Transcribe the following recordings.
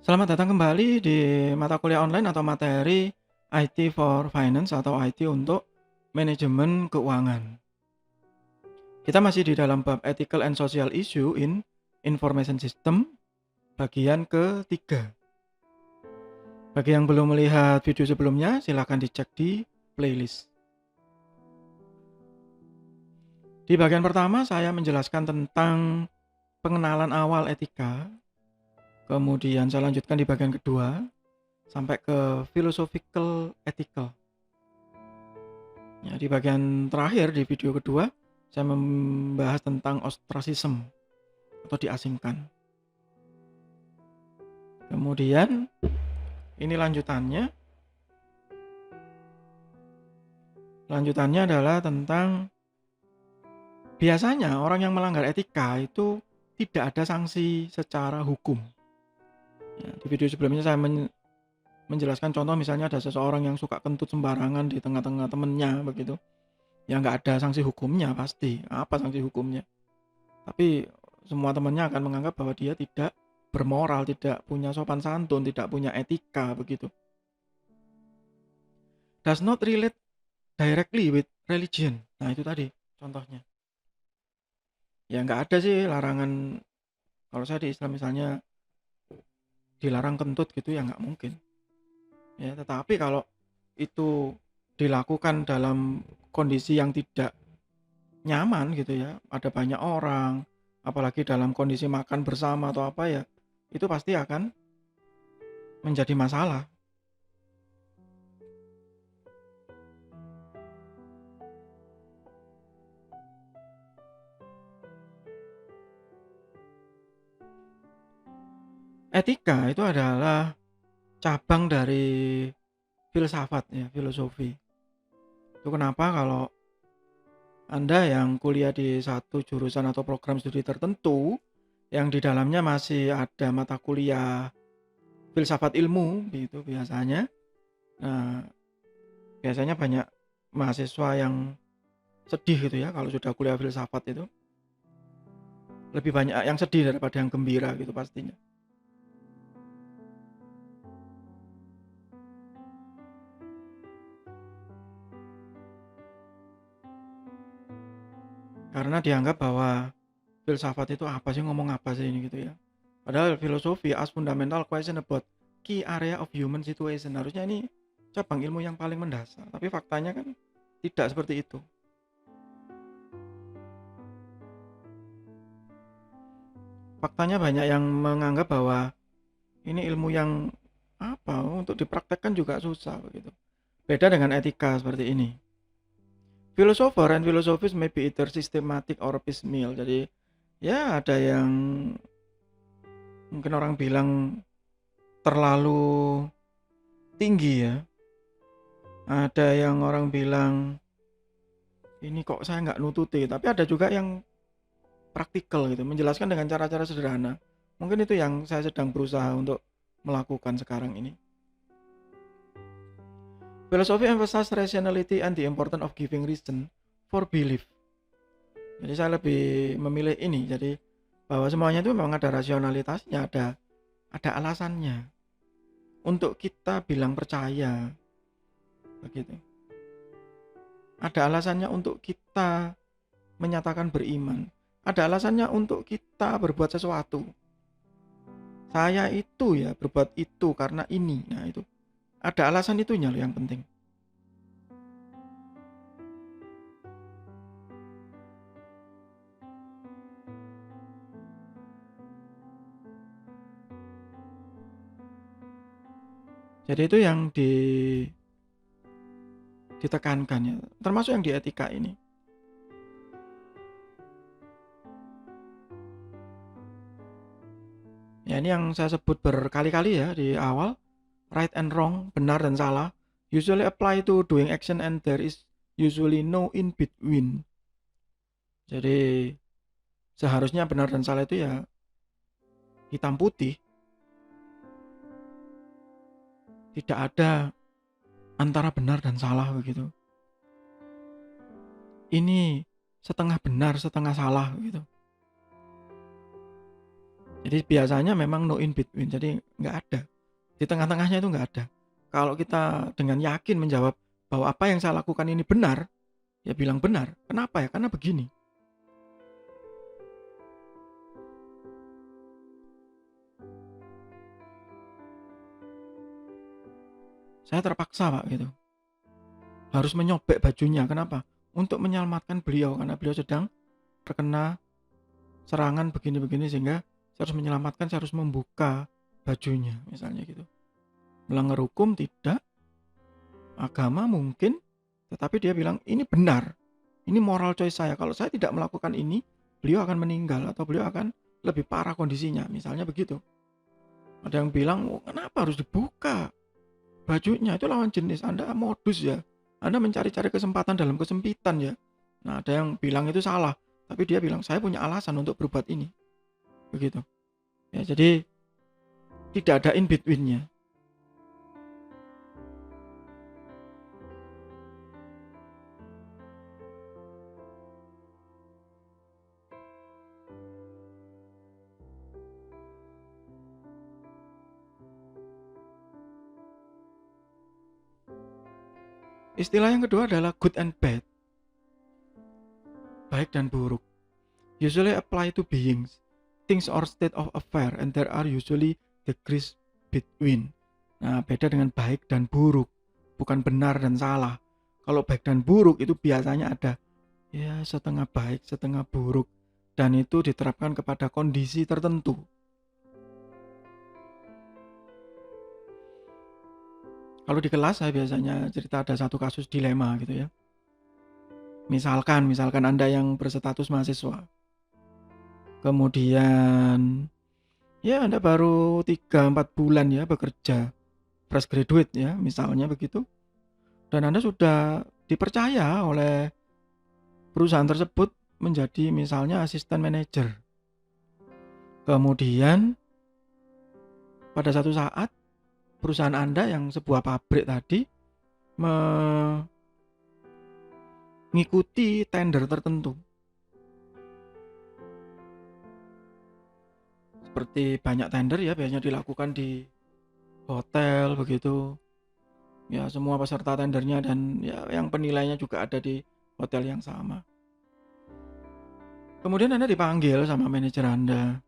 Selamat datang kembali di mata kuliah online atau materi IT for Finance atau IT untuk manajemen keuangan. Kita masih di dalam bab Ethical and Social Issue in Information System bagian ketiga. Bagi yang belum melihat video sebelumnya, silakan dicek di playlist. Di bagian pertama saya menjelaskan tentang pengenalan awal etika. Kemudian saya lanjutkan di bagian kedua sampai ke philosophical ethical. Ya, di bagian terakhir di video kedua, saya membahas tentang ostracism atau diasingkan. Kemudian ini lanjutannya. Lanjutannya adalah tentang biasanya orang yang melanggar etika itu tidak ada sanksi secara hukum. Ya, di video sebelumnya saya menjelaskan contoh misalnya ada seseorang yang suka kentut sembarangan di tengah-tengah temennya begitu. Ya nggak ada sanksi hukumnya pasti. Apa sanksi hukumnya? Tapi semua temannya akan menganggap bahwa dia tidak bermoral, tidak punya sopan santun, tidak punya etika begitu. Does not relate directly with religion. Nah itu tadi contohnya. Ya nggak ada sih larangan, kalau saya di Islam misalnya dilarang kentut gitu ya nggak mungkin. Ya tetapi kalau itu dilakukan dalam kondisi yang tidak nyaman gitu ya, ada banyak orang, apalagi dalam kondisi makan bersama atau apa ya, itu pasti akan menjadi masalah. Etika itu adalah cabang dari filsafat ya, filosofi. Itu kenapa kalau Anda yang kuliah di satu jurusan atau program studi tertentu, yang di dalamnya masih ada mata kuliah filsafat ilmu gitu biasanya. Nah, biasanya banyak mahasiswa yang sedih gitu ya kalau sudah kuliah filsafat itu. Lebih banyak yang sedih daripada yang gembira gitu pastinya. Karena dianggap bahwa filsafat itu apa sih, ngomong apa sih ini gitu ya. Padahal filosofi as fundamental question about key area of human situation. Harusnya ini cabang ilmu yang paling mendasar. Tapi faktanya kan tidak seperti itu. Faktanya banyak yang menganggap bahwa ini ilmu yang apa untuk dipraktekkan juga susah begitu. Beda dengan etika seperti ini. Philosopher and philosophies may be either systematic or piecemeal. Jadi ya ada yang mungkin orang bilang terlalu tinggi ya. Ada yang orang bilang ini kok saya nggak nututi. Tapi ada juga yang praktikal gitu, menjelaskan dengan cara-cara sederhana. Mungkin itu yang saya sedang berusaha untuk melakukan sekarang ini. Philosophy emphasizes rationality and the importance of giving reason for belief. Jadi saya lebih memilih ini. Jadi bahwa semuanya itu memang ada rasionalitasnya, ada alasannya untuk kita bilang percaya begitu. Ada alasannya untuk kita menyatakan beriman. Ada alasannya untuk kita berbuat sesuatu. Saya itu ya berbuat itu karena ini. Nah itu ada alasan itunya loh yang penting. Jadi itu yang ditekankan ya, termasuk yang di etika ini. Ya ini yang saya sebut berkali-kali ya di awal, right and wrong, benar dan salah, usually apply to doing action and there is usually no in between. Jadi seharusnya benar dan salah itu ya hitam putih, tidak ada antara benar dan salah begitu. Ini setengah benar setengah salah gitu. Jadi biasanya memang no in between, jadi nggak ada. Di tengah-tengahnya itu nggak ada. Kalau kita dengan yakin menjawab bahwa apa yang saya lakukan ini benar, ya bilang benar. Kenapa ya? Karena begini. Saya terpaksa Pak gitu. Harus menyobek bajunya. Kenapa? Untuk menyelamatkan beliau karena beliau sedang terkena serangan begini-begini sehingga saya harus menyelamatkan, saya harus membuka bajunya misalnya gitu. Melanggar hukum tidak, agama mungkin, tetapi dia bilang ini benar. Ini moral choice saya. Kalau saya tidak melakukan ini, beliau akan meninggal atau beliau akan lebih parah kondisinya. Misalnya begitu. Ada yang bilang, oh, kenapa harus dibuka bajunya? Itu lawan jenis. Anda modus ya. Anda mencari-cari kesempatan dalam kesempitan ya. Nah, ada yang bilang itu salah. Tapi dia bilang, saya punya alasan untuk berbuat ini. Begitu. Ya, jadi tidak ada in between-nya. Istilah yang kedua adalah good and bad. Baik dan buruk. Usually apply to beings, things or state of affair, and there are usually degrees between. Nah, beda dengan baik dan buruk, bukan benar dan salah. Kalau baik dan buruk itu biasanya ada ya setengah baik, setengah buruk, dan itu diterapkan kepada kondisi tertentu. Kalau di kelas saya biasanya cerita ada satu kasus dilema gitu ya. Misalkan Anda yang berstatus mahasiswa. Kemudian ya Anda baru 3-4 bulan ya bekerja, fresh graduate ya misalnya begitu. Dan Anda sudah dipercaya oleh perusahaan tersebut menjadi misalnya asisten manajer. Kemudian pada satu saat perusahaan Anda yang sebuah pabrik tadi mengikuti tender tertentu. Seperti banyak tender ya biasanya dilakukan di hotel begitu. Ya semua peserta tendernya dan ya yang penilainya juga ada di hotel yang sama. Kemudian Anda dipanggil sama manajer Anda.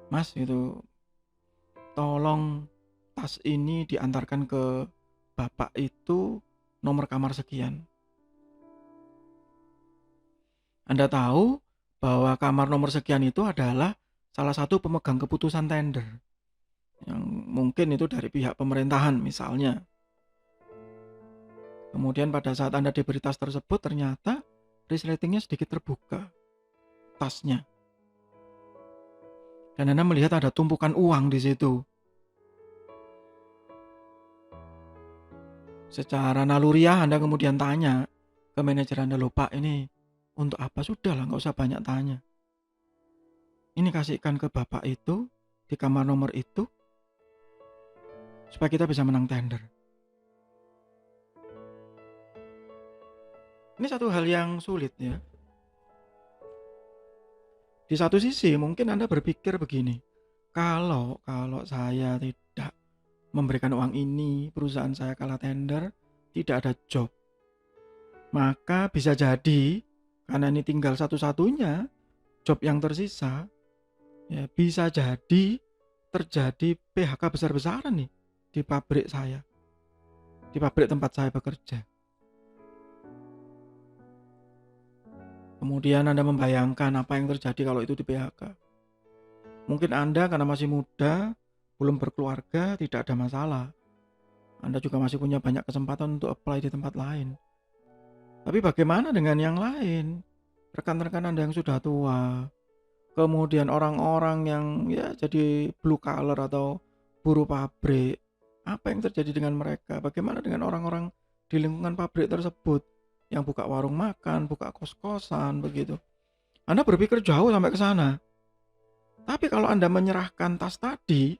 Mas itu tolong tas ini diantarkan ke Bapak itu nomor kamar sekian. Anda tahu bahwa kamar nomor sekian itu adalah salah satu pemegang keputusan tender. Yang mungkin itu dari pihak pemerintahan misalnya. Kemudian pada saat Anda diberi tas tersebut ternyata resletingnya sedikit terbuka. Tasnya. Dan Anda melihat ada tumpukan uang di situ. Secara naluriah Anda kemudian tanya ke manajer Anda, loh Pak ini untuk apa? Sudah lah, nggak usah banyak tanya. Ini kasihkan ke Bapak itu di kamar nomor itu supaya kita bisa menang tender. Ini satu hal yang sulit ya. Di satu sisi mungkin Anda berpikir begini, kalau saya tidak memberikan uang ini, perusahaan saya kalah tender, tidak ada job. Maka bisa jadi, karena ini tinggal satu-satunya job yang tersisa, ya bisa jadi terjadi PHK besar-besaran nih di pabrik saya, di pabrik tempat saya bekerja. Kemudian Anda membayangkan apa yang terjadi kalau itu di PHK. Mungkin Anda karena masih muda, belum berkeluarga, tidak ada masalah. Anda juga masih punya banyak kesempatan untuk apply di tempat lain. Tapi bagaimana dengan yang lain? Rekan-rekan Anda yang sudah tua, kemudian orang-orang yang ya jadi blue collar atau buruh pabrik. Apa yang terjadi dengan mereka? Bagaimana dengan orang-orang di lingkungan pabrik tersebut yang buka warung makan, buka kos-kosan begitu? Anda berpikir jauh sampai ke sana. Tapi kalau Anda menyerahkan tas tadi,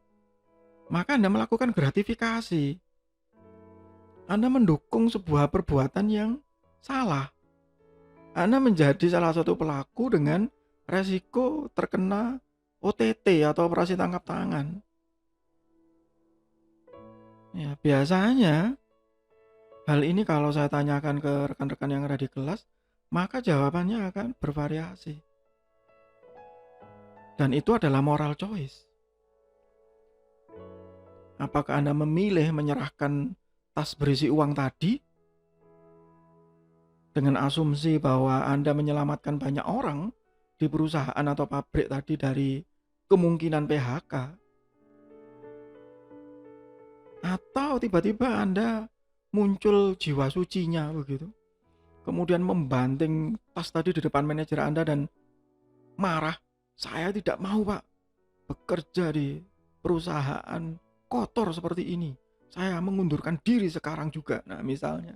maka Anda melakukan gratifikasi. Anda mendukung sebuah perbuatan yang salah. Anda menjadi salah satu pelaku dengan resiko terkena OTT atau operasi tangkap tangan. Ya, biasanya hal ini kalau saya tanyakan ke rekan-rekan yang ada di kelas, maka jawabannya akan bervariasi. Dan itu adalah moral choice. Apakah Anda memilih menyerahkan tas berisi uang tadi dengan asumsi bahwa Anda menyelamatkan banyak orang di perusahaan atau pabrik tadi dari kemungkinan PHK, atau tiba-tiba Anda muncul jiwa sucinya begitu, kemudian membanting tas tadi di depan manajer Anda dan marah, saya tidak mau Pak bekerja di perusahaan kotor seperti ini, saya mengundurkan diri sekarang juga. Nah misalnya,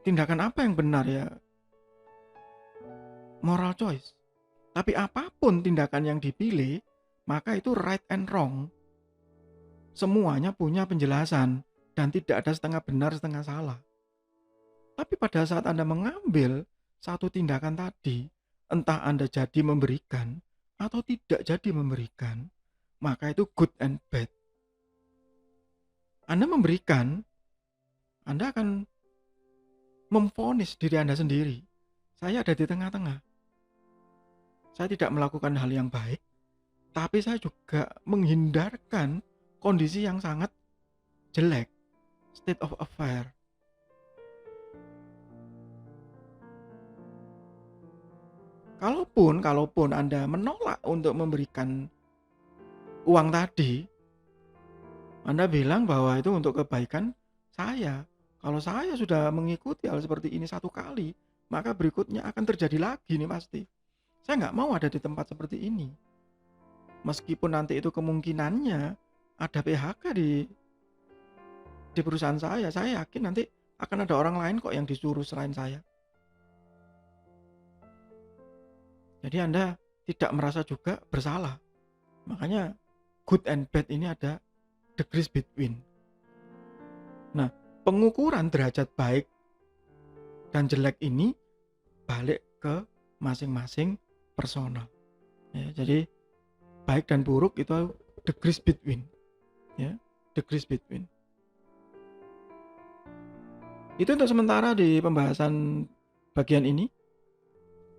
tindakan apa yang benar ya? Moral choice. Tapi apapun tindakan yang dipilih, maka itu right and wrong. Semuanya punya penjelasan dan tidak ada setengah benar setengah salah. Tapi pada saat Anda mengambil satu tindakan tadi, entah Anda jadi memberikan atau tidak jadi memberikan, maka itu good and bad. Anda memberikan, Anda akan memvonis diri Anda sendiri. Saya ada di tengah-tengah. Saya tidak melakukan hal yang baik, tapi saya juga menghindarkan kondisi yang sangat jelek, state of affair. Kalaupun Anda menolak untuk memberikan uang tadi, Anda bilang bahwa itu untuk kebaikan saya. Kalau saya sudah mengikuti hal seperti ini satu kali, maka berikutnya akan terjadi lagi nih pasti. Saya nggak mau ada di tempat seperti ini. Meskipun nanti itu kemungkinannya ada PHK di perusahaan saya yakin nanti akan ada orang lain kok yang disuruh selain saya. Jadi Anda tidak merasa juga bersalah. Makanya good and bad ini ada degrees between. Nah, pengukuran derajat baik dan jelek ini balik ke masing-masing personal. Ya, jadi baik dan buruk itu degrees between. Ya, degrees between. Itu untuk sementara di pembahasan bagian ini.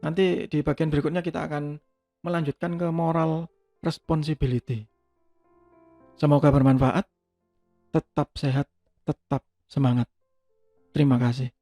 Nanti di bagian berikutnya kita akan melanjutkan ke moral responsibility. Semoga bermanfaat. Tetap sehat, tetap semangat. Terima kasih.